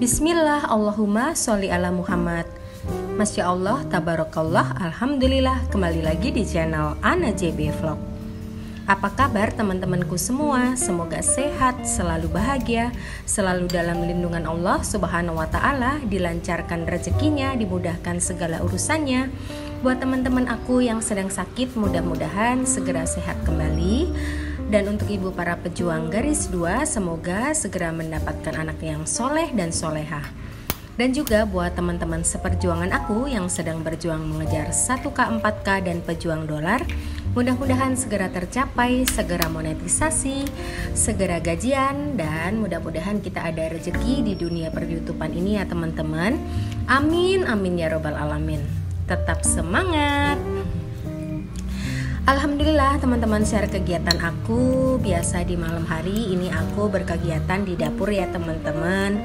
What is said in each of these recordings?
Bismillah, Allahumma sholli ala Muhammad. Masya Allah, tabarakallah, alhamdulillah. Kembali lagi di channel Ana JB Vlog. Apa kabar teman-temanku semua? Semoga sehat, selalu bahagia, selalu dalam lindungan Allah Subhanahu wa ta'ala, dilancarkan rezekinya, dimudahkan segala urusannya. Buat teman-teman aku yang sedang sakit, mudah-mudahan segera sehat kembali. Dan untuk ibu para pejuang garis 2, semoga segera mendapatkan anak yang soleh dan solehah. Dan juga buat teman-teman seperjuangan aku yang sedang berjuang mengejar 1K, 4K, dan pejuang dolar, mudah-mudahan segera tercapai, segera monetisasi, segera gajian, dan mudah-mudahan kita ada rezeki di dunia per-YouTubean ini ya teman-teman. Amin, amin ya robbal alamin. Tetap semangat. Alhamdulillah teman-teman, share kegiatan aku. Biasa di malam hari ini aku berkegiatan di dapur ya teman-teman.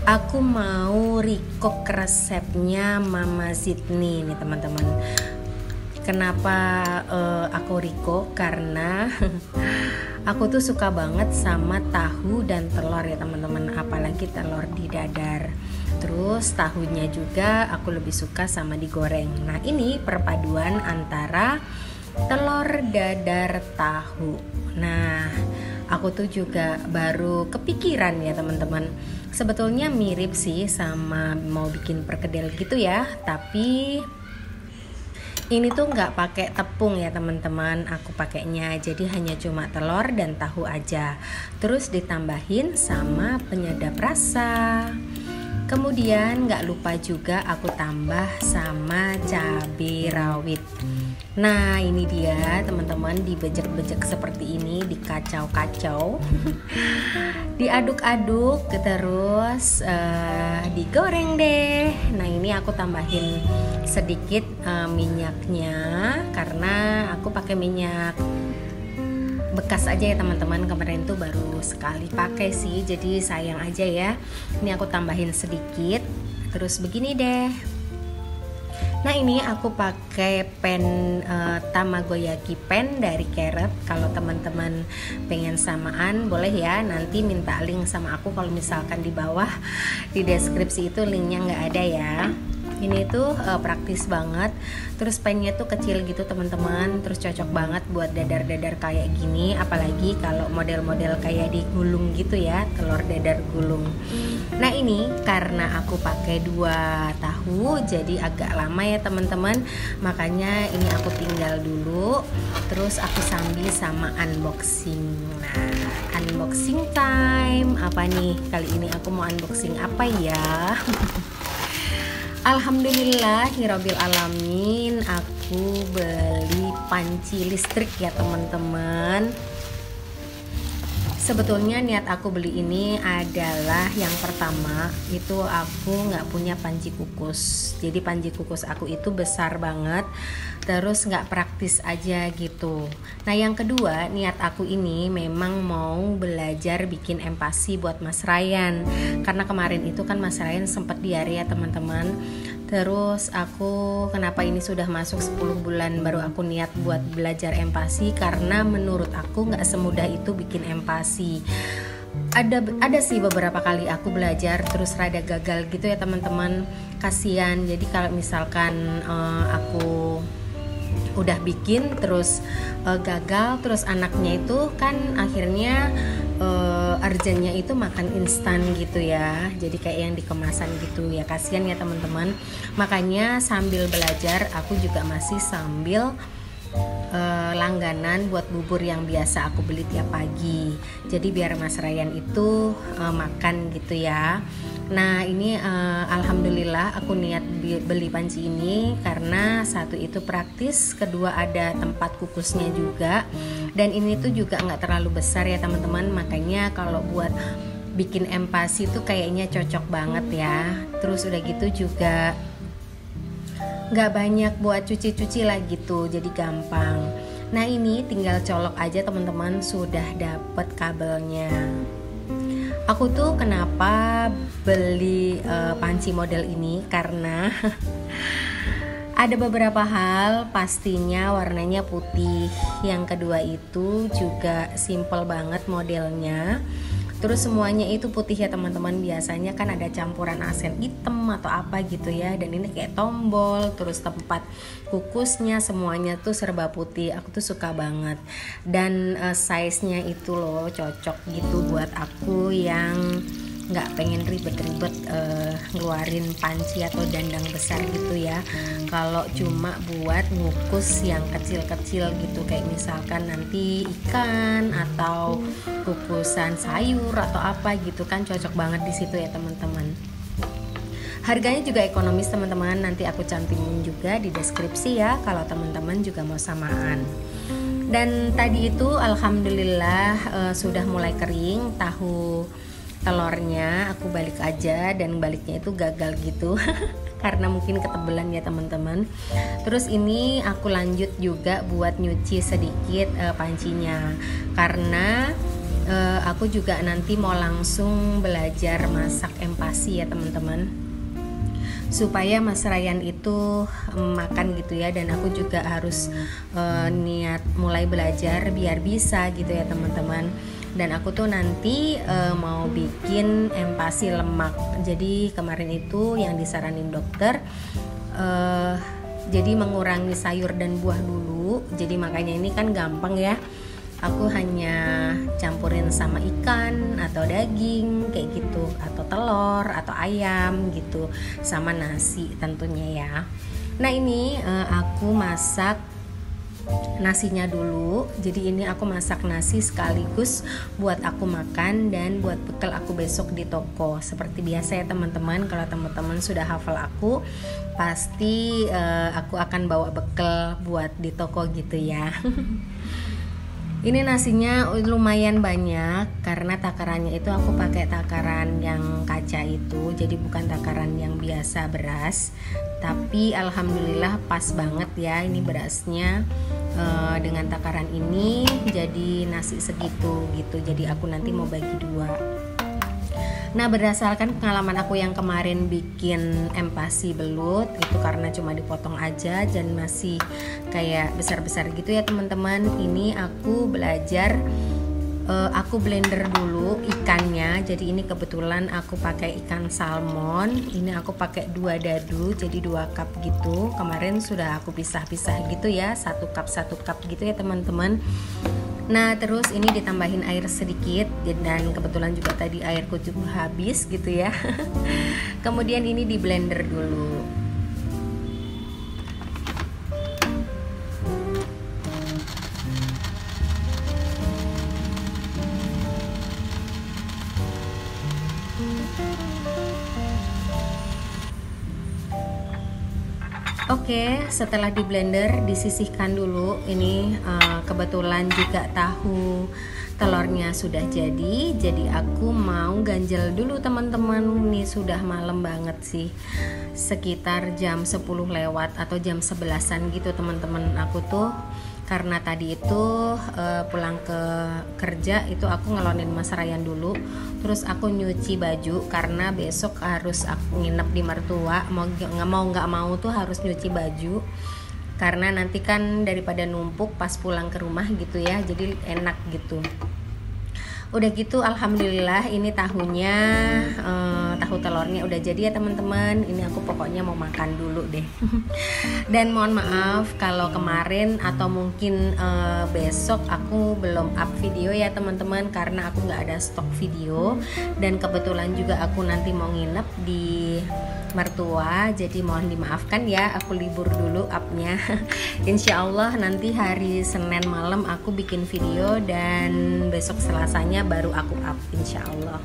Aku mau recook resepnya Mama Zidni nih teman-teman. Kenapa aku recook? Karena aku tuh suka banget sama tahu dan telur ya teman-teman, apalagi telur di dadar. Terus tahunya juga aku lebih suka sama digoreng. Nah ini perpaduan antara telur dadar tahu. Nah aku tuh juga baru kepikiran ya teman-teman. Sebetulnya mirip sih sama mau bikin perkedel gitu ya, tapi ini tuh nggak pakai tepung ya teman-teman. Aku pakainya jadi hanya cuma telur dan tahu aja. Terus ditambahin sama penyedap rasa. Kemudian nggak lupa juga aku tambah sama cabai rawit. Nah ini dia teman-teman, dibejek-bejek seperti ini, dikacau-kacau, diaduk-aduk, terus digoreng deh. Nah ini aku tambahin sedikit minyaknya karena aku pakai minyak bekas aja ya teman-teman, kemarin tuh baru sekali pakai sih, jadi sayang aja ya. Ini aku tambahin sedikit, terus begini deh. Nah ini aku pakai pen tamagoyaki pen dari Carrot. Kalau teman-teman pengen samaan boleh ya, nanti minta link sama aku kalau misalkan di bawah di deskripsi itu linknya nggak ada ya. Ini tuh praktis banget. Terus pennya tuh kecil gitu teman-teman. Terus cocok banget buat dadar-dadar kayak gini. Apalagi kalau model-model kayak digulung gitu ya, telur dadar gulung. Nah ini karena aku pakai 2 tahu, jadi agak lama ya teman-teman. Makanya ini aku tinggal dulu. Terus aku sambil sama unboxing. Nah unboxing time. Apa nih kali ini aku mau unboxing apa ya? Alhamdulillahirabbil alamin, aku beli panci listrik ya teman-teman. Sebetulnya niat aku beli ini adalah yang pertama itu aku nggak punya panci kukus. Jadi panci kukus aku itu besar banget, terus nggak praktis aja gitu. Nah yang kedua, niat aku ini memang mau belajar bikin empasi buat Mas Ryan. Karena kemarin itu kan Mas Ryan sempat diare ya teman-teman. Terus aku kenapa ini sudah masuk 10 bulan baru aku niat buat belajar empasi, karena menurut aku nggak semudah itu bikin empasi. Ada sih beberapa kali aku belajar terus rada gagal gitu ya teman-teman, kasihan. Jadi kalau misalkan aku udah bikin terus gagal, terus anaknya itu kan akhirnya urgentnya itu makan instan gitu ya, jadi kayak yang dikemasan gitu ya, kasihan ya teman-teman. Makanya sambil belajar aku juga masih sambil langganan buat bubur yang biasa aku beli tiap pagi, jadi biar Mas Ryan itu makan gitu ya. Nah ini alhamdulillah aku niat beli panci ini karena satu itu praktis, kedua ada tempat kukusnya juga, dan ini tuh juga nggak terlalu besar ya teman-teman. Makanya kalau buat bikin empasi tuh kayaknya cocok banget ya. Terus udah gitu juga nggak banyak buat cuci-cuci lah gitu, jadi gampang. Nah ini tinggal colok aja teman-teman, sudah dapet kabelnya. Aku tuh kenapa beli panci model ini karena ada beberapa hal, pastinya warnanya putih. Yang kedua itu juga simple banget modelnya. Terus semuanya itu putih ya teman-teman. Biasanya kan ada campuran asen hitam atau apa gitu ya, dan ini kayak tombol, terus tempat kukusnya semuanya tuh serba putih. Aku tuh suka banget. Dan size-nya itu loh cocok gitu buat aku yang nggak pengen ribet-ribet ngeluarin panci atau dandang besar gitu ya. Kalau cuma buat ngukus yang kecil-kecil gitu, kayak misalkan nanti ikan atau kukusan sayur atau apa gitu kan, cocok banget di situ ya teman-teman. Harganya juga ekonomis teman-teman, nanti aku cantumin juga di deskripsi ya kalau teman-teman juga mau samaan. Dan tadi itu alhamdulillah sudah mulai kering tahu telurnya. Aku balik aja, dan baliknya itu gagal gitu karena mungkin ketebelan ya teman-teman. Terus ini aku lanjut juga buat nyuci sedikit pancinya, karena aku juga nanti mau langsung belajar masak empasi ya teman-teman, supaya Mas Ryan itu makan gitu ya. Dan aku juga harus niat mulai belajar biar bisa gitu ya teman-teman. Dan aku tuh nanti mau bikin empasi lemak. Jadi kemarin itu yang disaranin dokter, jadi mengurangi sayur dan buah dulu. Jadi makanya ini kan gampang ya. Aku hanya campurin sama ikan atau daging kayak gitu, atau telur atau ayam gitu, sama nasi tentunya ya. Nah ini aku masak nasinya dulu. Jadi ini aku masak nasi sekaligus buat aku makan dan buat bekal aku besok di toko. Seperti biasa ya teman-teman, kalau teman-teman sudah hafal aku, pasti aku akan bawa bekal buat di toko gitu ya. Ini nasinya lumayan banyak karena takarannya itu aku pakai takaran yang kaca itu, jadi bukan takaran yang biasa beras. Tapi alhamdulillah pas banget ya ini berasnya dengan takaran ini, jadi nasi segitu gitu. Jadi aku nanti mau bagi dua. Nah berdasarkan pengalaman aku yang kemarin bikin empasi belut itu, karena cuma dipotong aja dan masih kayak besar-besar gitu ya teman-teman. Ini aku belajar, aku blender dulu ikannya. Jadi ini kebetulan aku pakai ikan salmon. Ini aku pakai 2 dadu, jadi 2 cup gitu. Kemarin sudah aku pisah-pisah gitu ya, 1 cup gitu ya teman-teman. Nah terus ini ditambahin air sedikit, dan kebetulan juga tadi airku cukup habis gitu ya. Kemudian ini di blender dulu. Oke, setelah di blender disisihkan dulu. Ini kebetulan juga tahu telurnya sudah jadi aku mau ganjel dulu teman-teman. Ini sudah malam banget sih, sekitar jam 10 lewat atau jam 11-an gitu teman-teman. Aku tuh karena tadi itu pulang ke kerja itu aku ngelonin Mas Ryan dulu, terus aku nyuci baju karena besok harus aku nginep di mertua. Mau nggak mau tuh harus nyuci baju, karena nanti kan daripada numpuk pas pulang ke rumah gitu ya, jadi enak gitu. Udah gitu alhamdulillah ini tahunya, tahu telurnya udah jadi ya teman-teman. Ini aku pokoknya mau makan dulu deh. Dan mohon maaf kalau kemarin atau mungkin besok aku belum up video ya teman-teman, karena aku nggak ada stok video. Dan kebetulan juga aku nanti mau nginep di mertua, jadi mohon dimaafkan ya, aku libur dulu upnya. Insya Allah nanti hari Senin malam aku bikin video, dan besok Selasanya baru aku up insya Allah.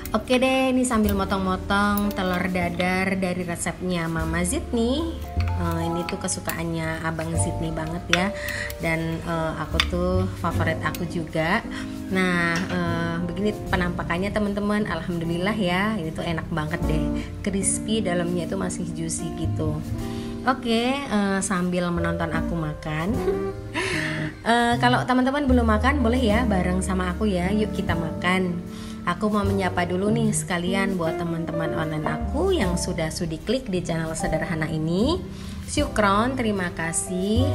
Oke deh, ini sambil motong-motong telur dadar dari resepnya Mama Zidni. Ini tuh kesukaannya Abang Zidni banget ya, dan aku tuh favorit aku juga. Nah begini penampakannya teman-teman, alhamdulillah ya, ini tuh enak banget deh, crispy, dalamnya itu masih juicy gitu. Oke, sambil menonton aku makan. Kalau teman-teman belum makan boleh ya bareng sama aku ya, yuk kita makan. Aku mau menyapa dulu nih sekalian buat teman-teman online aku yang sudah sudi klik di channel sederhana ini. Syukron, terima kasih.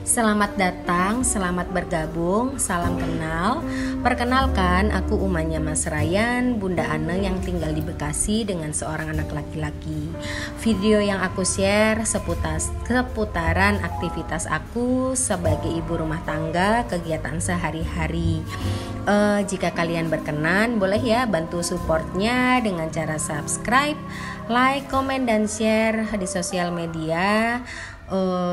Selamat datang, selamat bergabung, salam kenal. Perkenalkan, aku Umanya Mas Ryan, Bunda Ane yang tinggal di Bekasi dengan seorang anak laki-laki. Video yang aku share seputaran aktivitas aku sebagai ibu rumah tangga, kegiatan sehari-hari. Jika kalian berkenan, boleh ya bantu supportnya dengan cara subscribe, like, komen, dan share di sosial media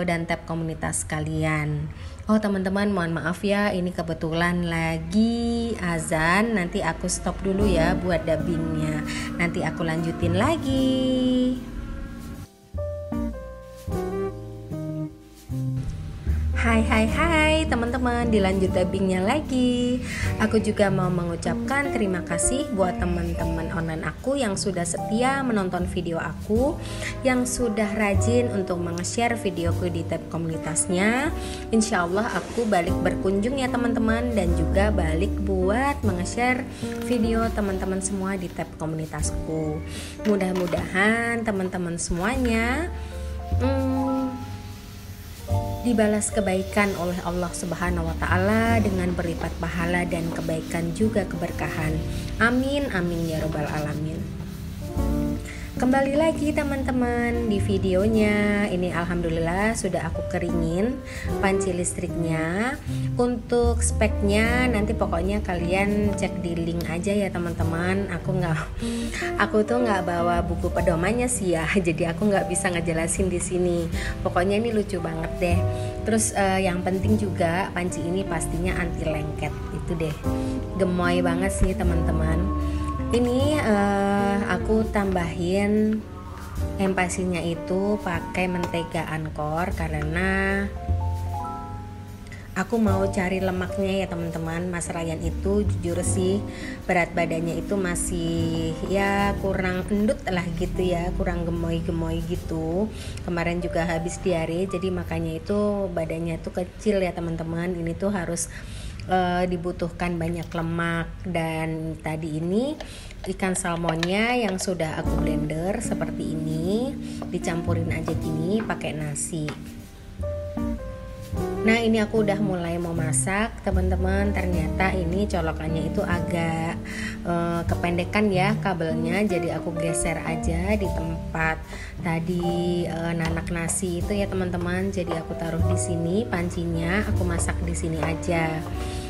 dan tab komunitas kalian. Oh teman-teman, mohon maaf ya, ini kebetulan lagi azan. Nanti aku stop dulu ya buat dubbingnya. Nanti aku lanjutin lagi. Hai teman-teman, dilanjut dubbingnya lagi. Aku juga mau mengucapkan terima kasih buat teman-teman online aku yang sudah setia menonton video aku, yang sudah rajin untuk meng-share videoku di tab komunitasnya. Insya Allah aku balik berkunjung ya teman-teman, dan juga balik buat meng-share video teman-teman semua di tab komunitasku. Mudah-mudahan teman-teman semuanya dibalas kebaikan oleh Allah Subhanahu wa Ta'ala dengan berlipat pahala dan kebaikan juga keberkahan. Amin amin ya robbal alamin. Kembali lagi teman-teman di videonya. Ini alhamdulillah sudah aku keringin panci listriknya. Untuk speknya nanti pokoknya kalian cek di link aja ya teman-teman. Aku tuh nggak bawa buku pedomannya sih ya. Jadi aku nggak bisa ngejelasin di sini. Pokoknya ini lucu banget deh. Terus yang penting juga panci ini pastinya anti lengket. Itu deh. Gemoy banget sih teman-teman. Ini aku tambahin empasinya itu pakai mentega Angkor karena aku mau cari lemaknya ya teman-teman. Mas Ryan itu jujur sih berat badannya itu masih ya kurang endut lah gitu ya, kurang gemoy-gemoy gitu. Kemarin juga habis diare, jadi makanya itu badannya itu kecil ya teman-teman. Ini tuh harus dibutuhkan banyak lemak. Dan tadi ini ikan salmonnya yang sudah aku blender seperti ini, dicampurin aja gini pakai nasi. Nah ini aku udah mulai mau masak teman-teman. Ternyata ini colokannya itu agak kependekan ya kabelnya, jadi aku geser aja di tempat tadi nanak nasi itu ya teman-teman. Jadi aku taruh di sini pancinya, aku masak di sini aja.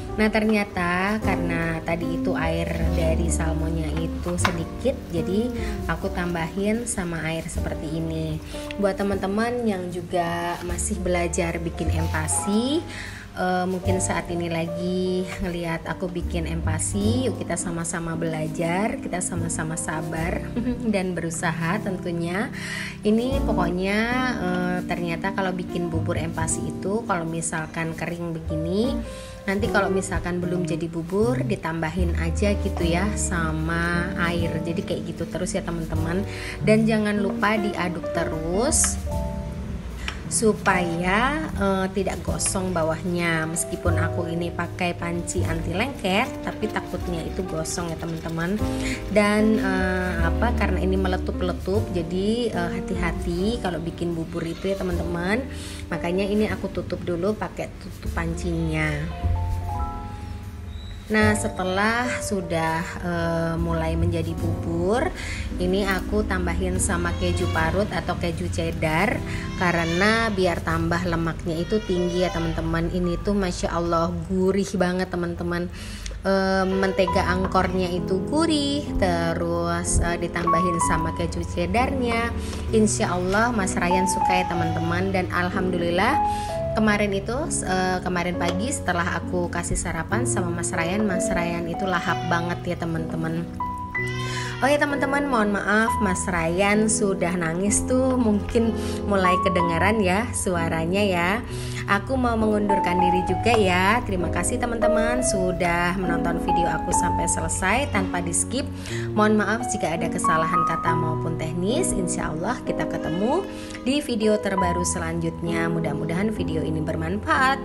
Nah ternyata karena tadi itu air dari salmonnya itu sedikit, jadi aku tambahin sama air seperti ini. Buat teman-teman yang juga masih belajar bikin empasi, mungkin saat ini lagi ngelihat aku bikin empasi, yuk kita sama-sama belajar, kita sama-sama sabar dan berusaha tentunya. Ini pokoknya ternyata kalau bikin bubur empasi itu kalau misalkan kering begini, nanti kalau misalkan belum jadi bubur ditambahin aja gitu ya sama air. Jadi kayak gitu terus ya teman-teman. Dan jangan lupa diaduk terus supaya tidak gosong bawahnya. Meskipun aku ini pakai panci anti lengket, tapi takutnya itu gosong ya teman-teman. Dan karena ini meletup-letup, jadi hati-hati kalau bikin bubur itu ya teman-teman. Makanya ini aku tutup dulu pakai tutup pancinya. Nah setelah sudah mulai menjadi bubur, ini aku tambahin sama keju parut atau keju cheddar karena biar tambah lemaknya itu tinggi ya teman-teman. Ini tuh Masya Allah gurih banget teman-teman. Mentega Angkornya itu gurih, terus ditambahin sama keju cheddarnya. Insya Allah Mas Ryan suka ya teman-teman. Dan alhamdulillah kemarin pagi setelah aku kasih sarapan sama Mas Ryan itu lahap banget ya teman-teman. Oh ya teman-teman, mohon maaf Mas Ryan sudah nangis tuh, mungkin mulai kedengaran ya suaranya ya. Aku mau mengundurkan diri juga ya. Terima kasih teman-teman sudah menonton video aku sampai selesai tanpa di skip. Mohon maaf jika ada kesalahan kata maupun teknis. Insya Allah kita ketemu di video terbaru selanjutnya. Mudah-mudahan video ini bermanfaat.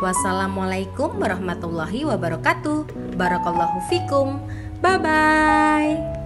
Wassalamualaikum warahmatullahi wabarakatuh. Barakallahu fikum. Bye bye.